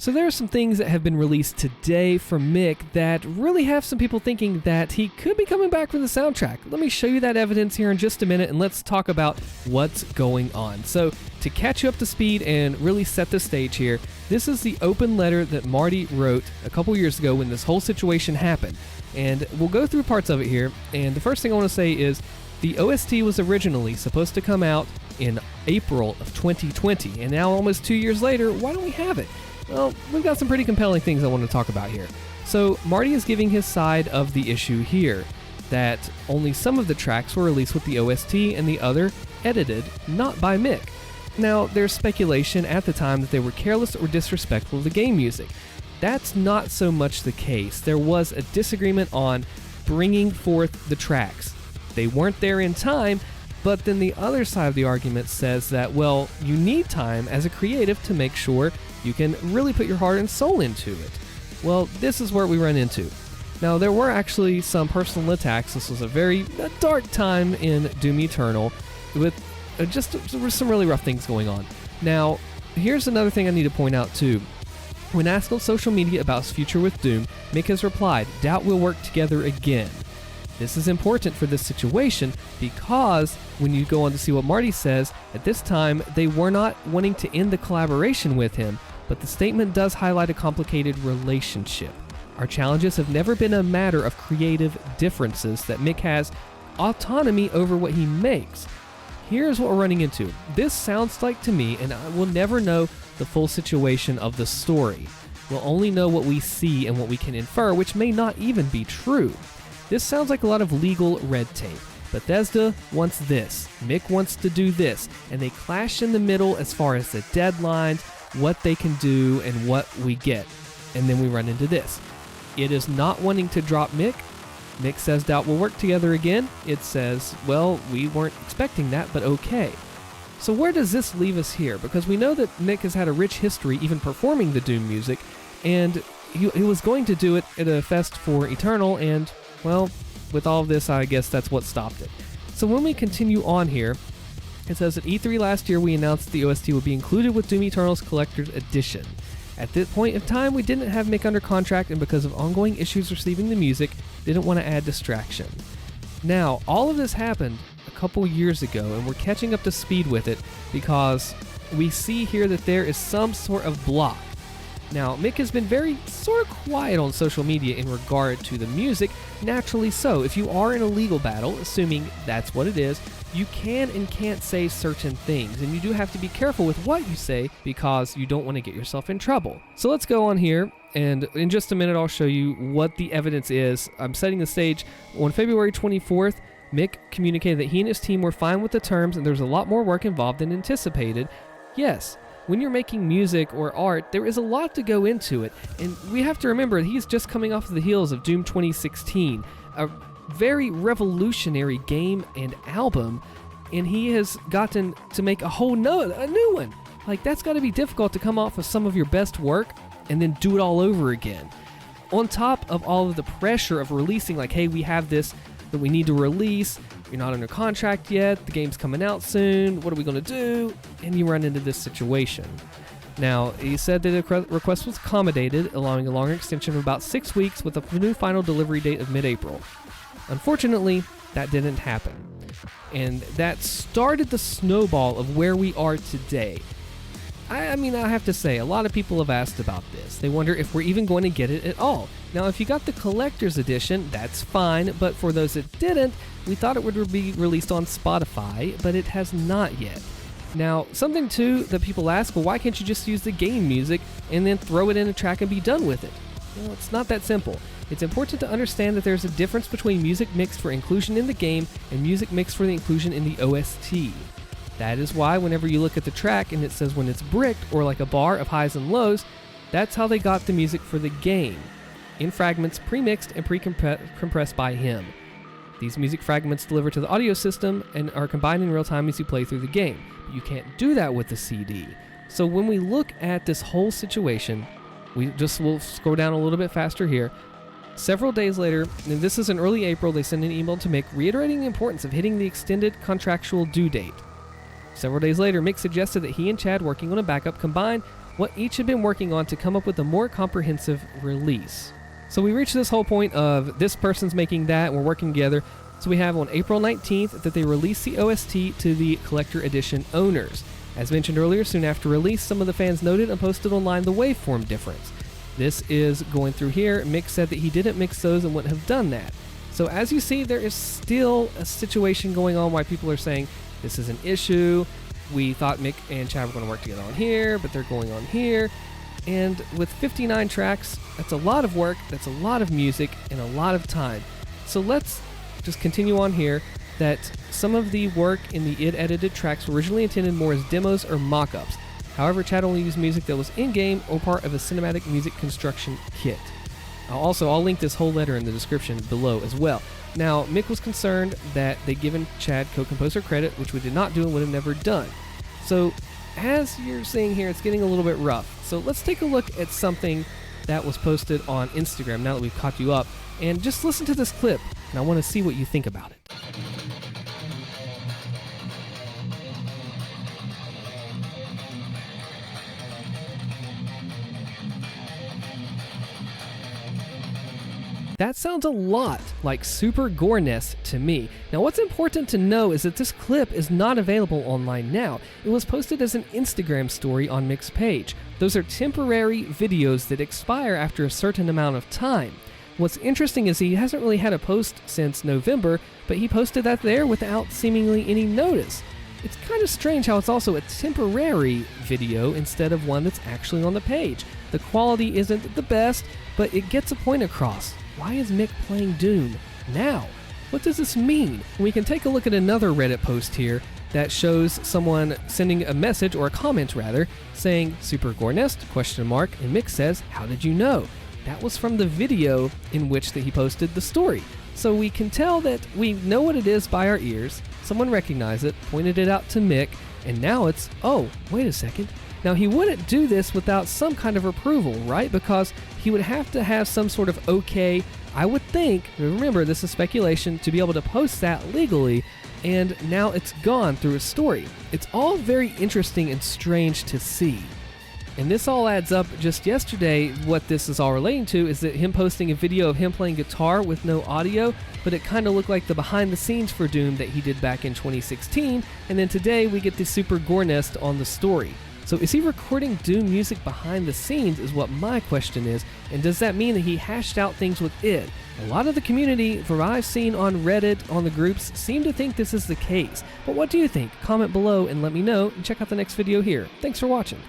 So there are some things that have been released today from Mick that really have some people thinking that he could be coming back for the soundtrack. Let me show you that evidence here in just a minute, and let's talk about what's going on. So to catch you up to speed and really set the stage here, this is the open letter that Marty wrote a couple years ago when this whole situation happened. And we'll go through parts of it here, and the first thing I want to say is the OST was originally supposed to come out in April of 2020, and now almost 2 years later, why don't we have it? Well, we've got some pretty compelling things I want to talk about here. So Marty is giving his side of the issue here, that only some of the tracks were released with the OST and the other edited, not by Mick. Now, there's speculation at the time that they were careless or disrespectful of the game music. That's not so much the case. There was a disagreement on bringing forth the tracks. They weren't there in time, but then the other side of the argument says that, well, you need time as a creative to make sure you can really put your heart and soul into it. Well, this is where we run into. Now, there were actually some personal attacks. This was a very dark time in Doom Eternal with there were some really rough things going on. Now, here's another thing I need to point out too. When asked on social media about his future with Doom, Mick has replied, "Doubt we'll work together again." This is important for this situation because when you go on to see what Marty says, at this time they were not wanting to end the collaboration with him, but the statement does highlight a complicated relationship. Our challenges have never been a matter of creative differences, that Mick has autonomy over what he makes. Here's what we're running into. This sounds like to me, and I will never know the full situation of the story. We'll only know what we see and what we can infer, which may not even be true. This sounds like a lot of legal red tape. Bethesda wants this, Mick wants to do this, and they clash in the middle as far as the deadlines, what they can do, and what we get. And then we run into this. It is not wanting to drop Mick. Mick says doubt we'll work together again. It says, well, we weren't expecting that, but okay. So where does this leave us here? Because we know that Mick has had a rich history even performing the Doom music, and he was going to do it at a fest for Eternal, and, well, with all of this, I guess that's what stopped it. So when we continue on here, it says at E3 last year we announced the OST would be included with Doom Eternal's Collector's Edition. At this point in time, we didn't have Mick under contract, and because of ongoing issues receiving the music, didn't want to add distraction. Now, all of this happened a couple years ago, and we're catching up to speed with it because we see here that there is some sort of block. Now, Mick has been very sort of quiet on social media in regard to the music, naturally so. If you are in a legal battle, assuming that's what it is, you can and can't say certain things, and you do have to be careful with what you say because you don't want to get yourself in trouble. So let's go on here, and in just a minute I'll show you what the evidence is. I'm setting the stage. On February 24th, Mick communicated that he and his team were fine with the terms and there's a lot more work involved than anticipated. Yes, when you're making music or art, there is a lot to go into it, and we have to remember he's just coming off of the heels of Doom 2016, a very revolutionary game and album, and he has gotten to make a new one. Like, that's got to be difficult to come off of some of your best work and then do it all over again. On top of all of the pressure of releasing, like, hey, we have this that we need to release, you're not under contract yet, the game's coming out soon, what are we going to do? And you run into this situation. Now, he said that the request was accommodated, allowing a longer extension of about 6 weeks with a new final delivery date of mid-April. Unfortunately, that didn't happen. And that started the snowball of where we are today. I mean, I have to say, a lot of people have asked about this. They wonder if we're even going to get it at all. Now, if you got the collector's edition, that's fine, but for those that didn't, we thought it would be released on Spotify, but it has not yet. Now, something too that people ask, well, why can't you just use the game music and then throw it in a track and be done with it? Well, it's not that simple. It's important to understand that there's a difference between music mixed for inclusion in the game and music mixed for the inclusion in the OST. That is why whenever you look at the track and it says when it's bricked or like a bar of highs and lows, that's how they got the music for the game, in fragments pre-mixed and pre-compressed by him. These music fragments deliver to the audio system and are combined in real time as you play through the game, but you can't do that with the CD. So when we look at this whole situation, we'll scroll down a little bit faster here. Several days later, and this is in early April, they send an email to Mick reiterating the importance of hitting the extended contractual due date. Several days later, Mick suggested that he and Chad working on a backup combined what each had been working on to come up with a more comprehensive release. So we reached this whole point of this person's making that, and we're working together. So we have on April 19th that they released the OST to the Collector Edition owners. As mentioned earlier, soon after release, some of the fans noted and posted online the waveform difference. This is going through here. Mick said that he didn't mix those and wouldn't have done that. So as you see, there is still a situation going on why people are saying this is an issue. We thought Mick and Chad were going to work together on here, but they're going on here. And with 59 tracks, that's a lot of work, that's a lot of music, and a lot of time. So let's just continue on here that some of the work in the id-edited tracks were originally intended more as demos or mock-ups. However, Chad only used music that was in-game or part of a cinematic music construction kit. I'll link this whole letter in the description below as well. Now, Mick was concerned that they'd given Chad co-composer credit, which we did not do and would have never done. So, as you're seeing here, it's getting a little bit rough. So let's take a look at something that was posted on Instagram now that we've caught you up, and just listen to this clip, and I want to see what you think about it. That sounds a lot like Super Gore Nest to me. Now what's important to know is that this clip is not available online now. It was posted as an Instagram story on Mick's page. Those are temporary videos that expire after a certain amount of time. What's interesting is he hasn't really had a post since November, but he posted that there without seemingly any notice. It's kind of strange how it's also a temporary video instead of one that's actually on the page. The quality isn't the best, but it gets a point across. Why is Mick playing Doom now? What does this mean? We can take a look at another Reddit post here that shows someone sending a message, or a comment rather, saying Super Gore Nest, ? And Mick says, how did you know? That was from the video in which that he posted the story. So we can tell that we know what it is by our ears, someone recognized it, pointed it out to Mick, and now it's, oh, wait a second. Now he wouldn't do this without some kind of approval, right? Because he would have to have some sort of okay, I would think, remember this is speculation, to be able to post that legally, and now it's gone through his story. It's all very interesting and strange to see. And this all adds up. Just yesterday, what this is all relating to is that him posting a video of him playing guitar with no audio, but it kind of looked like the behind the scenes for Doom that he did back in 2016, and then today we get the Super Gore Nest on the story. So is he recording Doom music behind the scenes is what my question is, and does that mean that he hashed out things with id? A lot of the community, from what I've seen on Reddit, on the groups, seem to think this is the case. But what do you think? Comment below and let me know, and check out the next video here. Thanks for watching.